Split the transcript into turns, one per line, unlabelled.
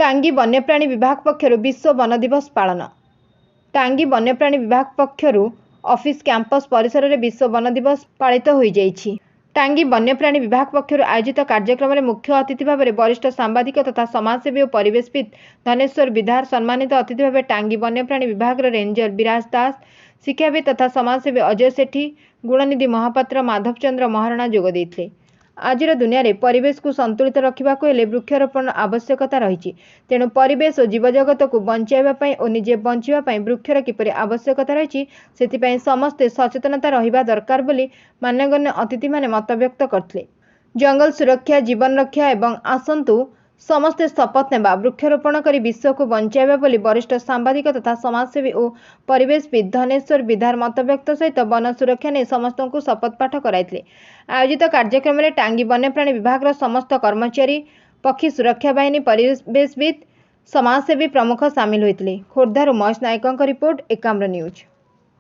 टांगी वन्यप्राणी विभाग पक्षरु विश्व वन दिवस पालन। टांगी वन्यप्राणी विभाग पक्षरु ऑफिस कैंपस परिसर में विश्व वन दिवस पालित हो जाइछि। टांगी वन्यप्राणी विभाग पक्षरु आयोजित कार्यक्रम में मुख्य अतिथि भाव में वरिष्ठ सांबादिक तथा समाजसेवी और परिवेशविद धनेश्वर विधार सम्मानित अतिथि भाव टांगी वन्यप्राणी विभाग रेंजर विराज दास, शिक्षाविद तथा समाजसेवी अजय सेठी, गुणनिधि महापात्र, माधवचंद्र महाराणा जोग देइथिले। आज दुनिया रे परिवेश को संतुलित रखा वृक्षारोपण आवश्यकता रही। तेणु परिवेश और जीवजगत को बचाइवाई और निजे बचाई वृक्षर किपरि आवश्यकता रही से समस्ते सचेतनता रहिबा दरकार बोली मान्यगण्य अतिथि माने मत व्यक्त करथिले। जंगल सुरक्षा जीवन रक्षा एवं आसंतु समस्ते शपथ नेबा वृक्षारोपण कर विश्व को बचाइबा बोली वरिष्ठ सांबादिक तथा समाजसेवी और परिवेशविद धनेश्वर विधार मत व्यक्त सहित वन सुरक्षा ने समस्त को शपथ पाठ कराइथिले। आयोजित कार्यक्रम में टांगी वन्यप्राणी विभाग समस्त कर्मचारी, पक्षी सुरक्षा बाहिनी, परिवेशविद, समाजसेवी प्रमुख सामिल होइथिले। खोर्धारू महेश नायकଙ୍କ रिपोर्ट एकाम्र न्यूज।